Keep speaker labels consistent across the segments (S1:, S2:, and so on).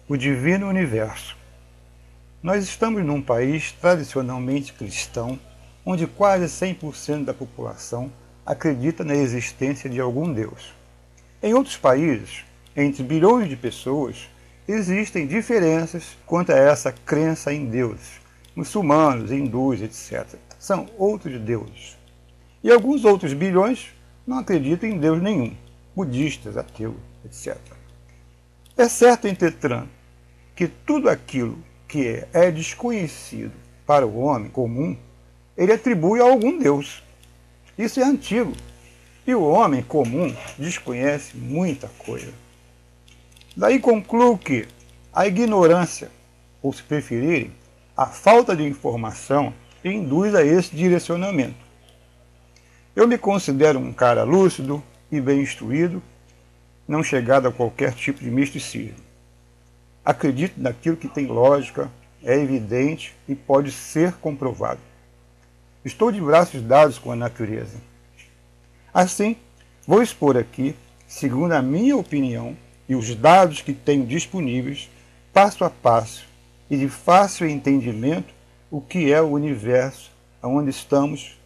S1: o divino universo. Nós estamos num país tradicionalmente cristão, onde quase 100% da população acredita na existência de algum Deus. Em outros países, entre bilhões de pessoas, existem diferenças quanto a essa crença em deuses. Muçulmanos, hindus, etc. São outros deuses. E alguns outros bilhões não acreditam em Deus nenhum, budistas, ateus, etc. É certo, entretanto, que tudo aquilo que é desconhecido para o homem comum, ele atribui a algum Deus. Isso é antigo. E o homem comum desconhece muita coisa. Daí concluo que a ignorância, ou se preferirem, a falta de informação, induz a esse direcionamento. Eu me considero um cara lúcido e bem instruído, não chegado a qualquer tipo de misticismo. Acredito naquilo que tem lógica, é evidente e pode ser comprovado. Estou de braços dados com a natureza. Assim, vou expor aqui, segundo a minha opinião e os dados que tenho disponíveis, passo a passo e de fácil entendimento, o que é o universo, aonde estamos,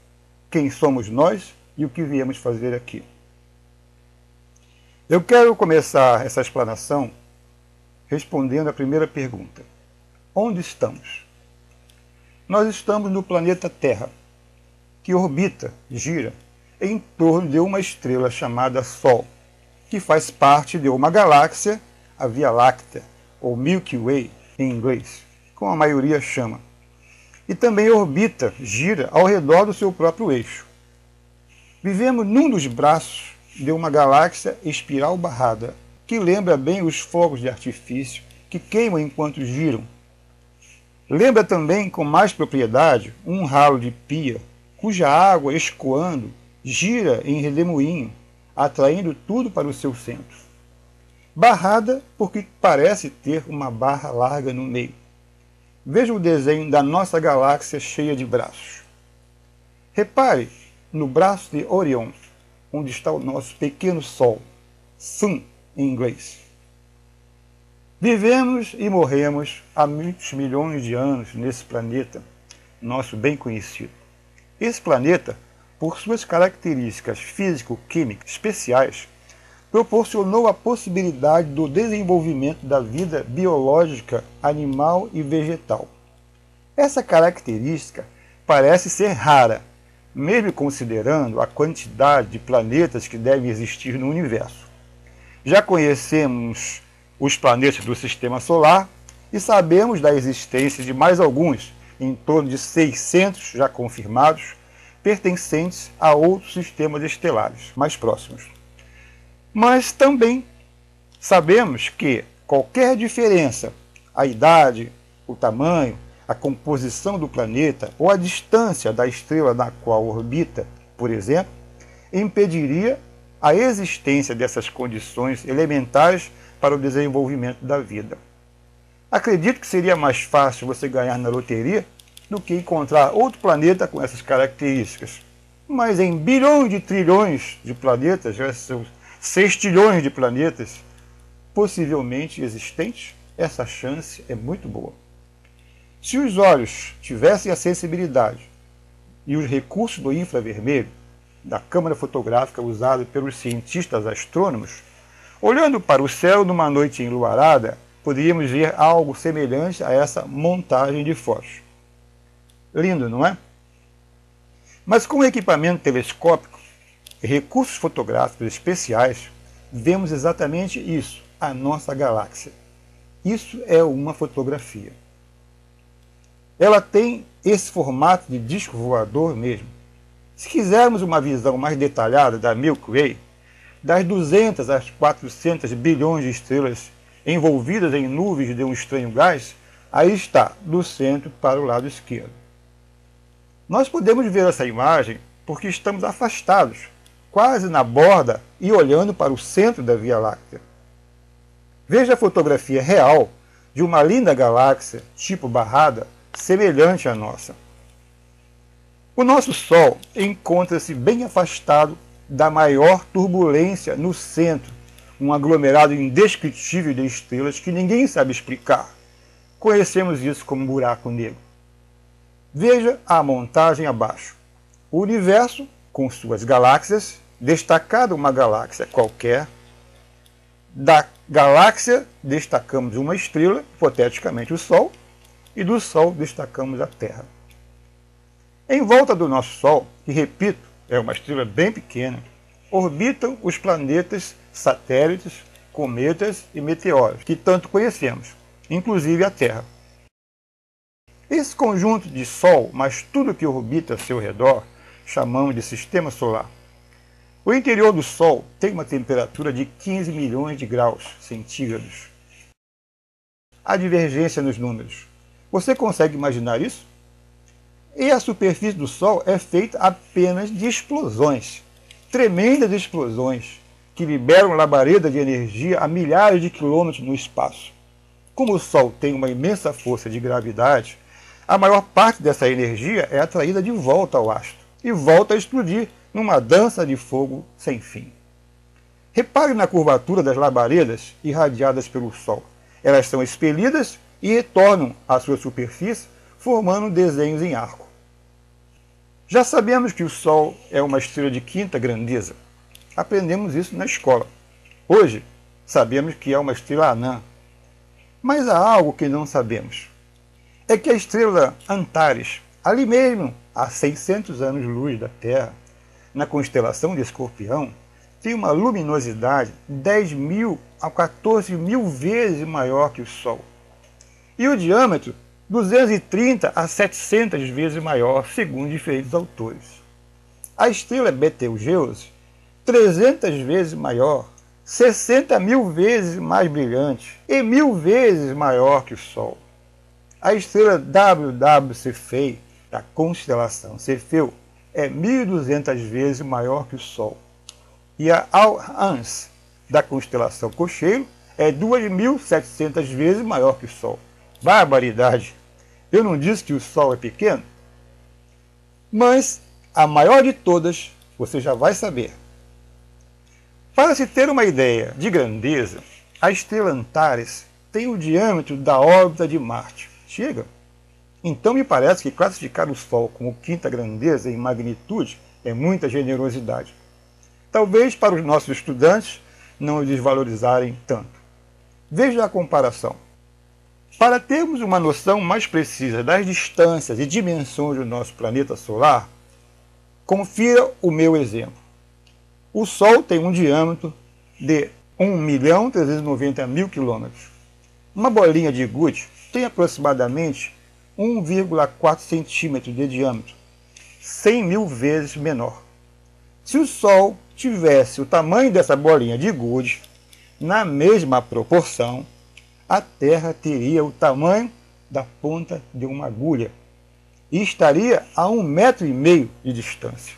S1: quem somos nós e o que viemos fazer aqui. Eu quero começar essa explanação respondendo à primeira pergunta. Onde estamos? Nós estamos no planeta Terra, que orbita, gira, em torno de uma estrela chamada Sol, que faz parte de uma galáxia, a Via Láctea, ou Milky Way em inglês, como a maioria chama. E também orbita, gira ao redor do seu próprio eixo. Vivemos num dos braços de uma galáxia espiral barrada, que lembra bem os fogos de artifício que queimam enquanto giram. Lembra também, com mais propriedade, um ralo de pia, cuja água, escoando, gira em redemoinho, atraindo tudo para o seu centro. Barrada porque parece ter uma barra larga no meio. Veja o desenho da nossa galáxia cheia de braços. Repare no braço de Orion, onde está o nosso pequeno Sol, Sun em inglês. Vivemos e morremos há muitos milhões de anos nesse planeta, nosso bem conhecido. Esse planeta, por suas características físico-químicas especiais, proporcionou a possibilidade do desenvolvimento da vida biológica animal e vegetal. Essa característica parece ser rara, mesmo considerando a quantidade de planetas que devem existir no universo. Já conhecemos os planetas do Sistema Solar e sabemos da existência de mais alguns, em torno de 600 já confirmados, pertencentes a outros sistemas estelares mais próximos. Mas também sabemos que qualquer diferença, a idade, o tamanho, a composição do planeta ou a distância da estrela na qual orbita, por exemplo, impediria a existência dessas condições elementares para o desenvolvimento da vida. Acredito que seria mais fácil você ganhar na loteria do que encontrar outro planeta com essas características. Mas em bilhões de trilhões de planetas, já são 6 trilhões de planetas possivelmente existentes, essa chance é muito boa. Se os olhos tivessem a sensibilidade e os recursos do infravermelho, da câmara fotográfica usada pelos cientistas astrônomos, olhando para o céu numa noite enluarada, poderíamos ver algo semelhante a essa montagem de fotos. Lindo, não é? Mas com equipamento telescópico e recursos fotográficos especiais, vemos exatamente isso, a nossa galáxia. Isso é uma fotografia. Ela tem esse formato de disco voador mesmo. Se quisermos uma visão mais detalhada da Milky Way, das 200 às 400 bilhões de estrelas envolvidas em nuvens de um estranho gás, aí está, do centro para o lado esquerdo. Nós podemos ver essa imagem porque estamos afastados, quase na borda e olhando para o centro da Via Láctea. Veja a fotografia real de uma linda galáxia, tipo barrada, semelhante à nossa. O nosso Sol encontra-se bem afastado da maior turbulência no centro, um aglomerado indescritível de estrelas que ninguém sabe explicar. Conhecemos isso como buraco negro. Veja a montagem abaixo. O universo, com suas galáxias, destacada uma galáxia qualquer. Da galáxia destacamos uma estrela, hipoteticamente o Sol, e do Sol destacamos a Terra. Em volta do nosso Sol, que repito, é uma estrela bem pequena, orbitam os planetas, satélites, cometas e meteoros, que tanto conhecemos, inclusive a Terra. Esse conjunto de Sol, mais tudo que orbita a seu redor, chamamos de Sistema Solar. O interior do Sol tem uma temperatura de 15 milhões de graus centígrados. Há divergência nos números. Você consegue imaginar isso? E a superfície do Sol é feita apenas de explosões, tremendas explosões, que liberam labareda de energia a milhares de quilômetros no espaço. Como o Sol tem uma imensa força de gravidade, a maior parte dessa energia é atraída de volta ao astro e volta a explodir numa dança de fogo sem fim. Repare na curvatura das labaredas irradiadas pelo Sol. Elas são expelidas e retornam à sua superfície, formando desenhos em arco. Já sabemos que o Sol é uma estrela de quinta grandeza. Aprendemos isso na escola. Hoje, sabemos que é uma estrela anã. Mas há algo que não sabemos. É que a estrela Antares, ali mesmo, a 600 anos-luz da Terra, na constelação de Escorpião, tem uma luminosidade 10.000 a 14.000 vezes maior que o Sol. E o diâmetro 230 a 700 vezes maior, segundo diferentes autores. A estrela Betelgeuse, 300 vezes maior, 60.000 vezes mais brilhante e 1.000 vezes maior que o Sol. A estrela WW Cephei, da constelação Cefeu, é 1.200 vezes maior que o Sol. E a Al-Ans, da constelação Cocheiro, é 2.700 vezes maior que o Sol. Barbaridade! Eu não disse que o Sol é pequeno? Mas a maior de todas, você já vai saber. Para se ter uma ideia de grandeza, a estrela Antares tem o diâmetro da órbita de Marte. Chega? Então me parece que classificar o Sol como quinta grandeza em magnitude é muita generosidade. Talvez para os nossos estudantes não o desvalorizarem tanto. Veja a comparação. Para termos uma noção mais precisa das distâncias e dimensões do nosso planeta solar, confira o meu exemplo. O Sol tem um diâmetro de 1.390.000 quilômetros. Uma bolinha de gude tem aproximadamente 1,4 centímetros de diâmetro, 100.000 vezes menor. Se o Sol tivesse o tamanho dessa bolinha de gude, na mesma proporção, a Terra teria o tamanho da ponta de uma agulha e estaria a 1,5 metro de distância.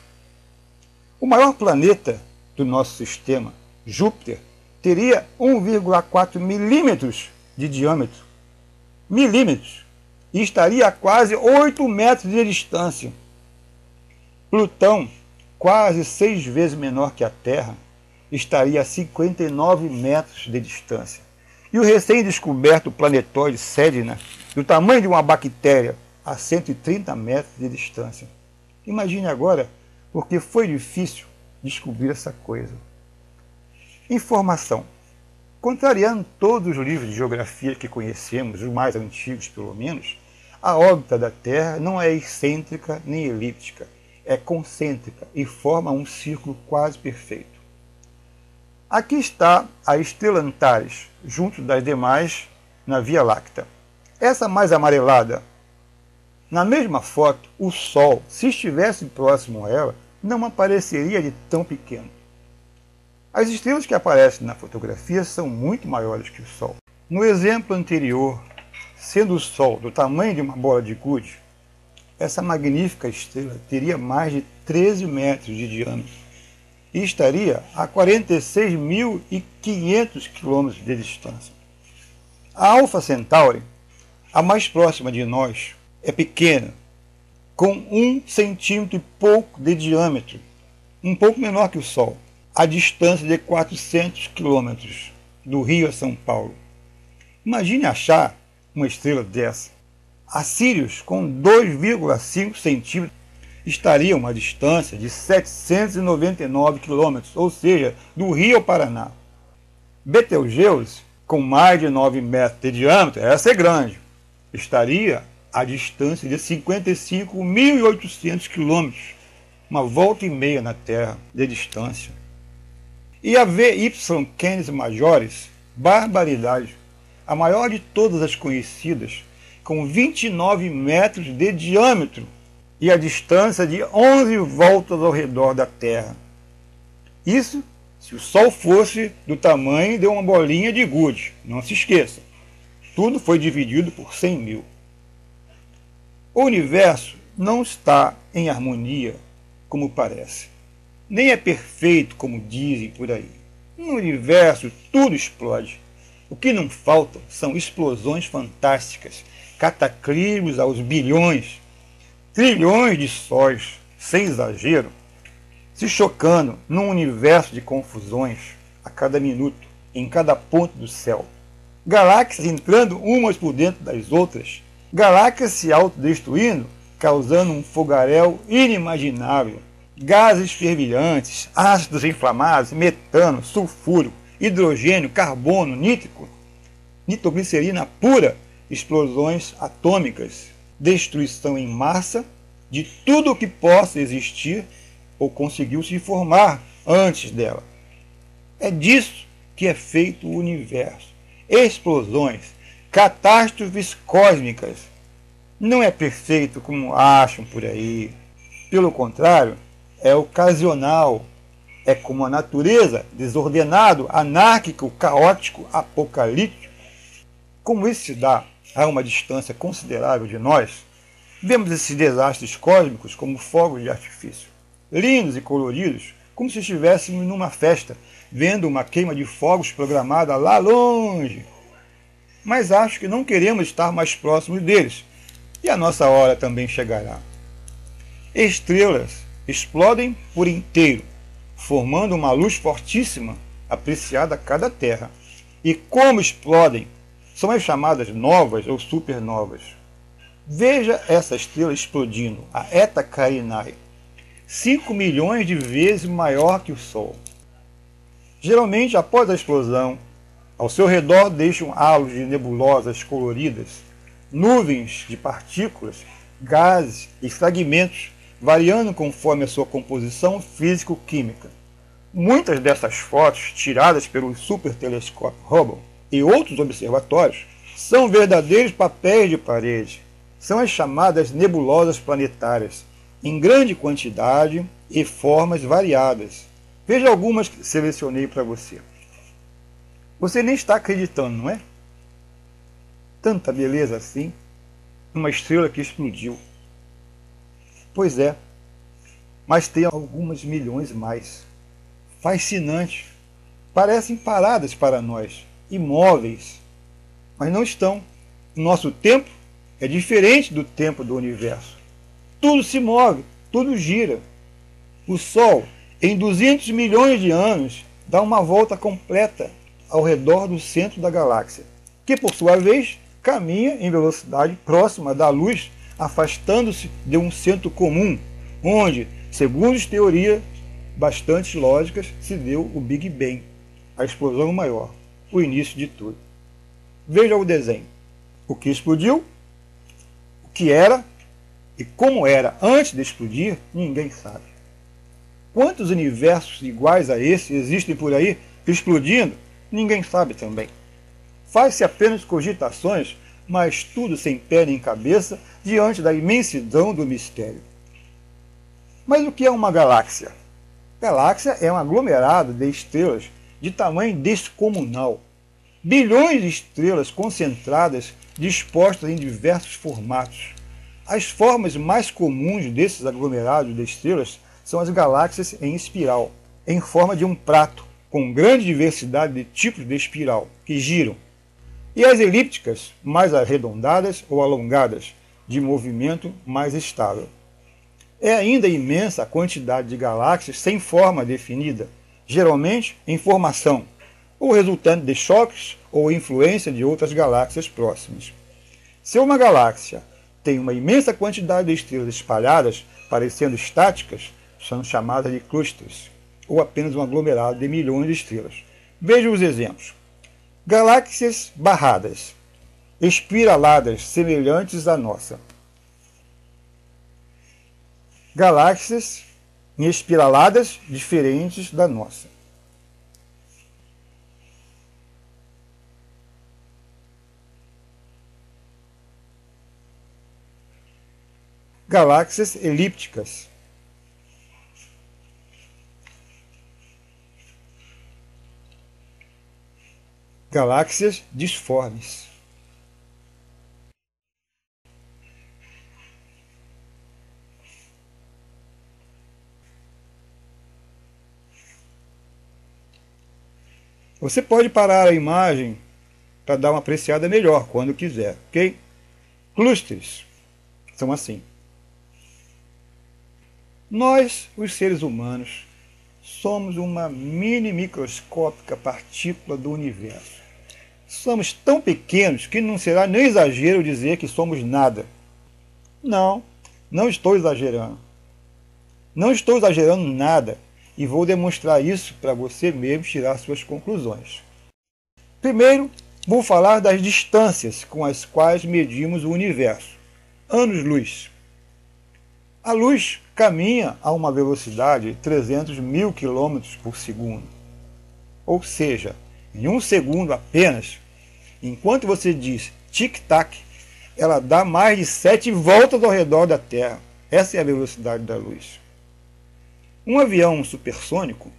S1: O maior planeta do nosso sistema, Júpiter, teria 1,4 milímetros de diâmetro. Milímetros! E estaria a quase 8 metros de distância. Plutão, quase 6 vezes menor que a Terra, estaria a 59 metros de distância. E o recém-descoberto planetóide Sedna, do tamanho de uma bactéria, a 130 metros de distância. Imagine agora porque foi difícil descobrir essa coisa. Informação. Contrariando todos os livros de geografia que conhecemos, os mais antigos pelo menos, a órbita da Terra não é excêntrica nem elíptica, é concêntrica e forma um círculo quase perfeito. Aqui está a estrela Antares, junto das demais na Via Láctea. Essa mais amarelada. Na mesma foto, o Sol, se estivesse próximo a ela, não apareceria de tão pequeno. As estrelas que aparecem na fotografia são muito maiores que o Sol. No exemplo anterior, sendo o Sol do tamanho de uma bola de gude, essa magnífica estrela teria mais de 13 metros de diâmetro e estaria a 46.500 quilômetros de distância. A Alfa Centauri, a mais próxima de nós, é pequena, com 1 centímetro e pouco de diâmetro, um pouco menor que o Sol. a distância de 400 quilômetros do Rio a São Paulo. Imagine achar uma estrela dessa. A Sirius, com 2,5 centímetros, estaria a uma distância de 799 quilômetros, ou seja, do Rio ao Paraná. Betelgeuse, com mais de 9 metros de diâmetro, essa é grande, estaria a distância de 55.800 quilômetros, uma volta e meia na Terra de distância. E a VY Canis Majoris, barbaridade, a maior de todas as conhecidas, com 29 metros de diâmetro e a distância de 11 voltas ao redor da Terra. Isso se o Sol fosse do tamanho de uma bolinha de gude, não se esqueça. Tudo foi dividido por 100.000. O universo não está em harmonia como parece. Nem é perfeito como dizem por aí. No universo tudo explode. O que não falta são explosões fantásticas, cataclismos aos bilhões, trilhões de sóis, sem exagero, se chocando num universo de confusões a cada minuto, em cada ponto do céu. Galáxias entrando umas por dentro das outras, galáxias se autodestruindo, causando um fogaréu inimaginável, gases fervilhantes, ácidos inflamados, metano, sulfuro, hidrogênio, carbono, nítrico, nitroglicerina pura, explosões atômicas, destruição em massa de tudo o que possa existir ou conseguiu se formar antes dela. É disso que é feito o universo. Explosões, catástrofes cósmicas. Não é perfeito como acham por aí. Pelo contrário, é ocasional. É como a natureza, desordenado, anárquico, caótico, apocalíptico. Como isso se dá a uma distância considerável de nós, vemos esses desastres cósmicos como fogos de artifício, lindos e coloridos, como se estivéssemos numa festa, vendo uma queima de fogos programada lá longe. Mas acho que não queremos estar mais próximos deles, e a nossa hora também chegará. Estrelas explodem por inteiro, formando uma luz fortíssima, apreciada a cada terra. E como explodem, são as chamadas novas ou supernovas. Veja essa estrela explodindo, a Eta Carinae, 5 milhões de vezes maior que o Sol. Geralmente, após a explosão, ao seu redor deixam halos de nebulosas coloridas, nuvens de partículas, gases e fragmentos, variando conforme a sua composição físico-química. Muitas dessas fotos, tiradas pelo supertelescópio Hubble e outros observatórios, são verdadeiros papéis de parede. São as chamadas nebulosas planetárias, em grande quantidade e formas variadas. Veja algumas que selecionei para você. Você nem está acreditando, não é? Tanta beleza assim, uma estrela que explodiu. Pois é, mas tem algumas milhões mais. Fascinantes, parecem paradas para nós, imóveis, mas não estão. O nosso tempo é diferente do tempo do universo. Tudo se move, tudo gira. O Sol, em 200 milhões de anos, dá uma volta completa ao redor do centro da galáxia, que por sua vez caminha em velocidade próxima da luz, afastando-se de um centro comum, onde, segundo as teorias bastante lógicas, se deu o Big Bang, a explosão maior, o início de tudo. Veja o desenho. O que explodiu, o que era e como era antes de explodir, ninguém sabe. Quantos universos iguais a esse existem por aí explodindo, ninguém sabe também. Faz-se apenas cogitações, mas tudo sem pé nem cabeça diante da imensidão do mistério. Mas o que é uma galáxia? Galáxia é um aglomerado de estrelas de tamanho descomunal. Bilhões de estrelas concentradas dispostas em diversos formatos. As formas mais comuns desses aglomerados de estrelas são as galáxias em espiral, em forma de um prato, com grande diversidade de tipos de espiral, que giram. E as elípticas, mais arredondadas ou alongadas, de movimento mais estável. É ainda imensa a quantidade de galáxias sem forma definida, geralmente em formação, ou resultante de choques ou influência de outras galáxias próximas. Se uma galáxia tem uma imensa quantidade de estrelas espalhadas, parecendo estáticas, são chamadas de clusters, ou apenas um aglomerado de milhões de estrelas. Veja os exemplos. Galáxias barradas, espiraladas semelhantes à nossa. Galáxias em espiraladas diferentes da nossa. Galáxias elípticas. Galáxias disformes. Você pode parar a imagem para dar uma apreciada melhor quando quiser, ok? Clusters são assim. Nós, os seres humanos, somos uma mini microscópica partícula do universo. Somos tão pequenos que não será nem exagero dizer que somos nada. Não, não estou exagerando. Não estou exagerando nada e vou demonstrar isso para você mesmo tirar suas conclusões. Primeiro, vou falar das distâncias com as quais medimos o universo. Anos-luz. A luz caminha a uma velocidade de 300 mil km por segundo. Ou seja, em um segundo apenas, enquanto você diz tic-tac, ela dá mais de 7 voltas ao redor da Terra. Essa é a velocidade da luz. Um avião supersônico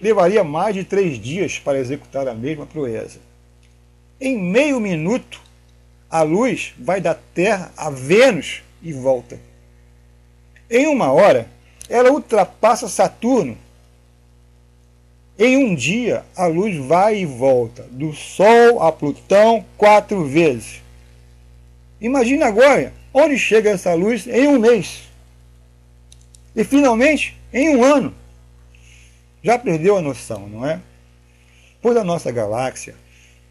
S1: levaria mais de 3 dias para executar a mesma proeza. Em meio minuto, a luz vai da Terra a Vênus e volta. Em 1 hora, ela ultrapassa Saturno. Em um dia, a luz vai e volta do Sol a Plutão 4 vezes. Imagine agora onde chega essa luz em 1 mês. E finalmente, em 1 ano. Já perdeu a noção, não é? Pois a nossa galáxia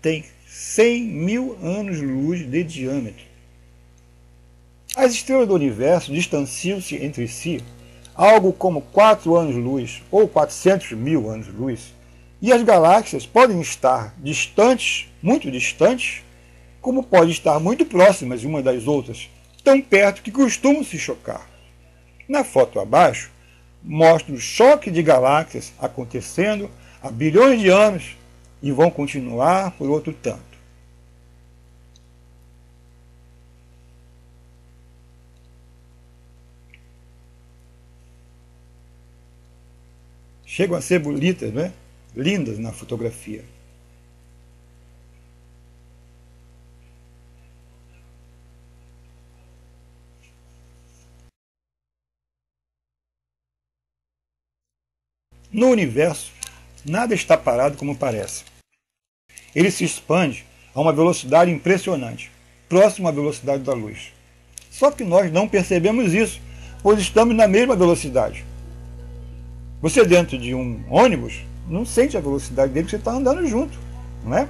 S1: tem 100 mil anos-luz de diâmetro. As estrelas do universo distanciam-se entre si algo como 4 anos-luz ou 400 mil anos-luz, e as galáxias podem estar distantes, muito distantes, como podem estar muito próximas umas das outras, tão perto que costumam se chocar. Na foto abaixo, mostro o choque de galáxias acontecendo há bilhões de anos e vão continuar por outro tanto. Chegam a ser bonitas, não é? Lindas na fotografia. No universo, nada está parado como parece. Ele se expande a uma velocidade impressionante, próxima à velocidade da luz. Só que nós não percebemos isso, pois estamos na mesma velocidade. Você dentro de um ônibus não sente a velocidade dele, porque você está andando junto, não é?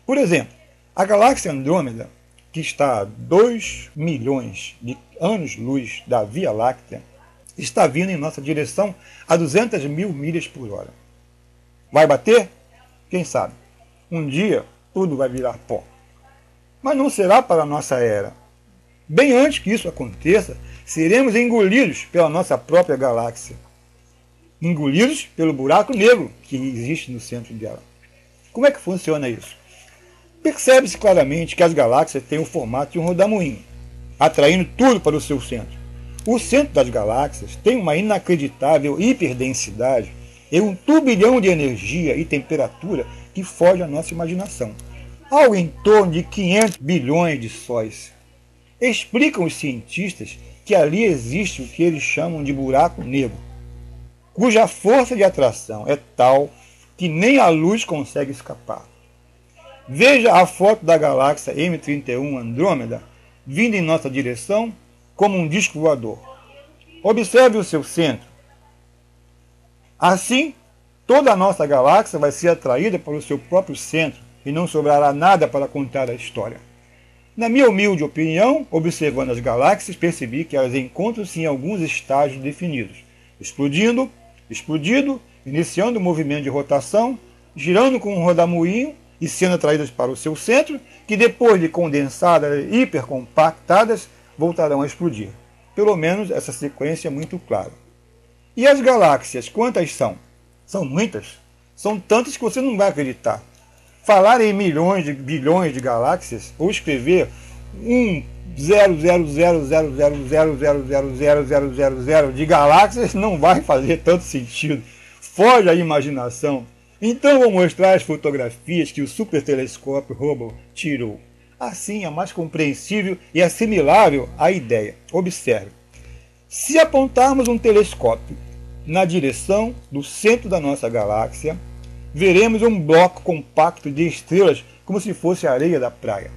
S1: Por exemplo, a galáxia Andrômeda, que está a 2 milhões de anos-luz da Via Láctea, está vindo em nossa direção a 200 mil milhas por hora. Vai bater? Quem sabe? Um dia tudo vai virar pó. Mas não será para a nossa era. Bem antes que isso aconteça, seremos engolidos pela nossa própria galáxia. Engolidos pelo buraco negro que existe no centro dela. Como é que funciona isso? Percebe-se claramente que as galáxias têm o formato de um rodamuinho, atraindo tudo para o seu centro. O centro das galáxias tem uma inacreditável hiperdensidade e um turbilhão de energia e temperatura que foge à nossa imaginação. Algo em torno de 500 bilhões de sóis. Explicam os cientistas que ali existe o que eles chamam de buraco negro, cuja força de atração é tal que nem a luz consegue escapar. Veja a foto da galáxia M31 Andrômeda vindo em nossa direção como um disco voador. Observe o seu centro. Assim, Toda a nossa galáxia vai ser atraída para o seu próprio centro e não sobrará nada para contar a história. Na minha humilde opinião, observando as galáxias, percebi que elas encontram-se em alguns estágios definidos, explodindo, iniciando o movimento de rotação, girando com um rodamuinho e sendo atraídas para o seu centro, que depois de condensadas e hipercompactadas, voltarão a explodir. Pelo menos essa sequência é muito clara. E as galáxias, quantas são? São muitas. São tantas que você não vai acreditar. Falar em milhões de bilhões de galáxias ou escrever 1,0000000000000 de galáxias não vai fazer tanto sentido. Foge à imaginação. Então vou mostrar as fotografias que o supertelescópio Hubble tirou. Assim é mais compreensível e assimilável à ideia. Observe. Se apontarmos um telescópio na direção do centro da nossa galáxia, veremos um bloco compacto de estrelas como se fosse a areia da praia.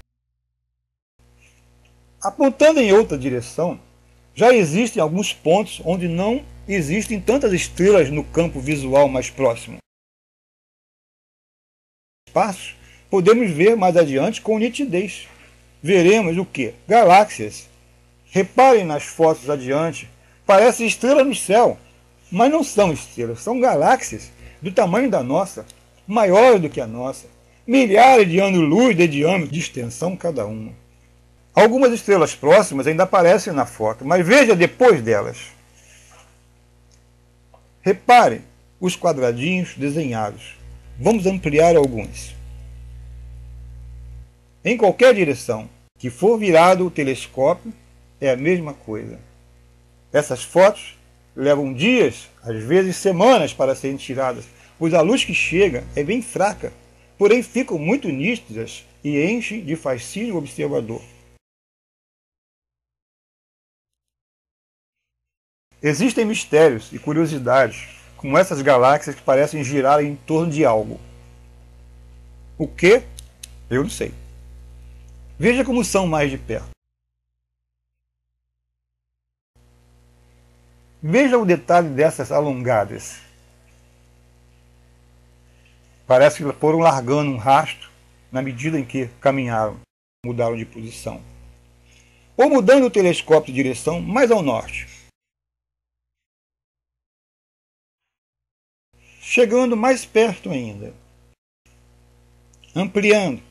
S1: Apontando em outra direção, já existem alguns pontos onde não existem tantas estrelas no campo visual mais próximo. Espaço, podemos ver mais adiante com nitidez. Veremos o que? Galáxias. Reparem nas fotos adiante, parecem estrelas no céu, mas não são estrelas, são galáxias do tamanho da nossa, maiores do que a nossa, milhares de anos-luz de diâmetro de extensão cada uma. Algumas estrelas próximas ainda aparecem na foto, mas veja depois delas. Repare os quadradinhos desenhados. Vamos ampliar alguns. Em qualquer direção que for virado o telescópio, é a mesma coisa. Essas fotos levam dias, às vezes semanas, para serem tiradas, pois a luz que chega é bem fraca, porém ficam muito nítidas e enchem de fascínio o observador. Existem mistérios e curiosidades, como essas galáxias que parecem girar em torno de algo. O que? Eu não sei. Veja como são mais de perto. Veja o detalhe dessas alongadas. Parece que foram largando um rastro na medida em que caminharam, mudaram de posição. Ou mudando o telescópio de direção mais ao norte. Chegando mais perto ainda. Ampliando.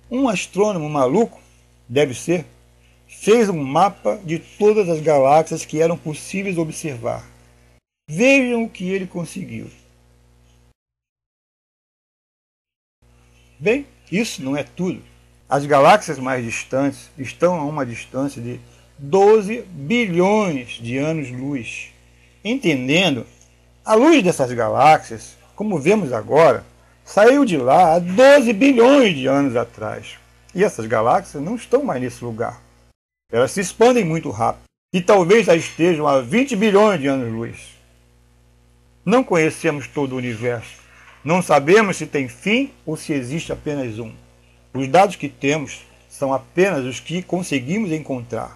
S1: Um astrônomo maluco, deve ser, fez um mapa de todas as galáxias que eram possíveis observar. Vejam o que ele conseguiu. Bem, isso não é tudo. As galáxias mais distantes estão a uma distância de 12 bilhões de anos-luz. Entendendo, a luz dessas galáxias, como vemos agora, saiu de lá há 12 bilhões de anos atrás. E essas galáxias não estão mais nesse lugar. Elas se expandem muito rápido e talvez já estejam a 20 bilhões de anos-luz. Não conhecemos todo o universo. Não sabemos se tem fim ou se existe apenas um. Os dados que temos são apenas os que conseguimos encontrar.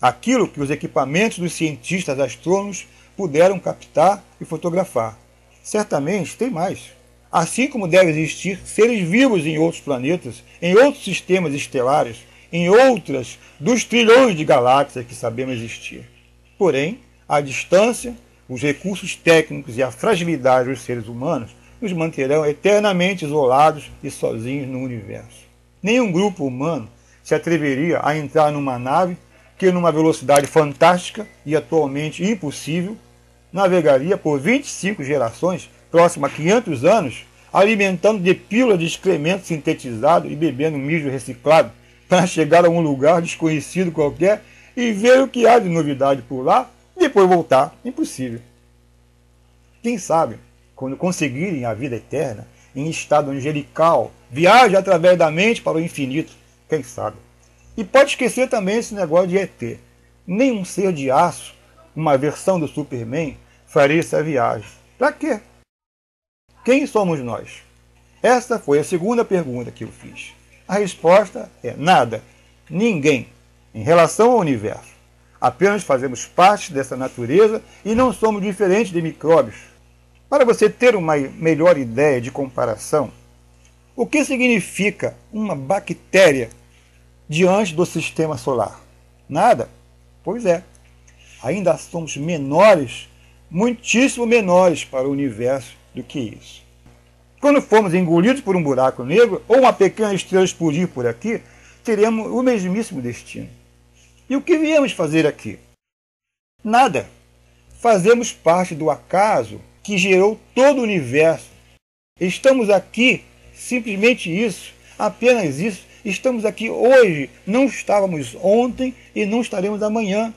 S1: Aquilo que os equipamentos dos cientistas astrônomos puderam captar e fotografar. Certamente tem mais. Assim como deve existir seres vivos em outros planetas, em outros sistemas estelares, em outras dos trilhões de galáxias que sabemos existir. Porém, a distância, os recursos técnicos e a fragilidade dos seres humanos nos manterão eternamente isolados e sozinhos no universo. Nenhum grupo humano se atreveria a entrar numa nave que, numa velocidade fantástica e atualmente impossível, navegaria por 25 gerações, próximo a 500 anos, alimentando de pílulas de excremento sintetizado e bebendo mijo reciclado, para chegar a um lugar desconhecido qualquer e ver o que há de novidade por lá e depois voltar. Impossível. Quem sabe, quando conseguirem a vida eterna, em estado angelical, viaje através da mente para o infinito. Quem sabe? E pode esquecer também esse negócio de ET. Nenhum ser de aço, uma versão do Superman, faria essa viagem. Para quê? Quem somos nós? Esta foi a segunda pergunta que eu fiz. A resposta é nada, ninguém, em relação ao universo. Apenas fazemos parte dessa natureza e não somos diferentes de micróbios. Para você ter uma melhor ideia de comparação, o que significa uma bactéria diante do sistema solar? Nada. Pois é, ainda somos menores, muitíssimo menores para o universo do que isso. Quando formos engolidos por um buraco negro ou uma pequena estrela explodir por aqui, teremos o mesmíssimo destino. E o que viemos fazer aqui? Nada. Fazemos parte do acaso que gerou todo o universo. Estamos aqui, simplesmente isso, apenas isso. Estamos aqui hoje, não estávamos ontem e não estaremos amanhã.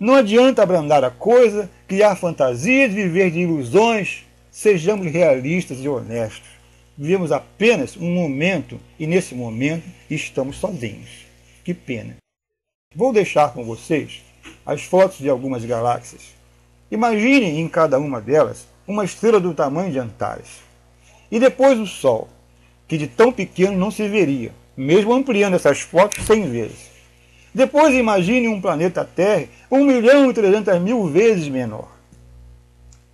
S1: Não adianta abrandar a coisa, criar fantasias, viver de ilusões. Sejamos realistas e honestos. Vivemos apenas um momento e nesse momento estamos sozinhos. Que pena. Vou deixar com vocês as fotos de algumas galáxias. Imaginem em cada uma delas uma estrela do tamanho de Antares. E depois o Sol, que de tão pequeno não se veria, mesmo ampliando essas fotos 100 vezes. Depois imagine um planeta Terra 1.300.000 vezes menor.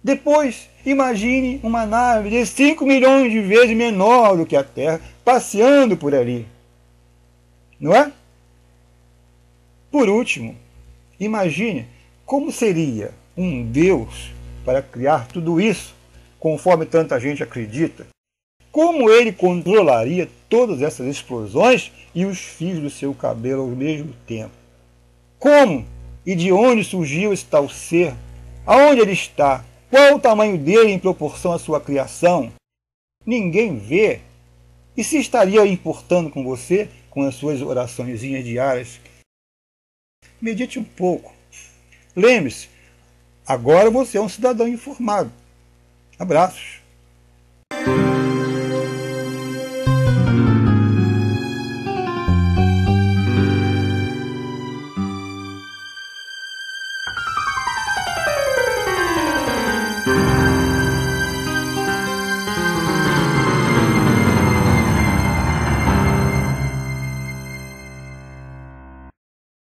S1: Depois imagine uma nave de 5 milhões de vezes menor do que a Terra, passeando por ali. Não é? Por último, imagine como seria um Deus para criar tudo isso, conforme tanta gente acredita. Como ele controlaria todas essas explosões e os fios do seu cabelo ao mesmo tempo? Como e de onde surgiu esse tal ser? Aonde ele está? Qual o tamanho dele em proporção à sua criação? Ninguém vê. E se estaria importando com você, com as suas oraçõezinhas diárias? Medite um pouco. Lembre-se, agora você é um cidadão informado. Abraços.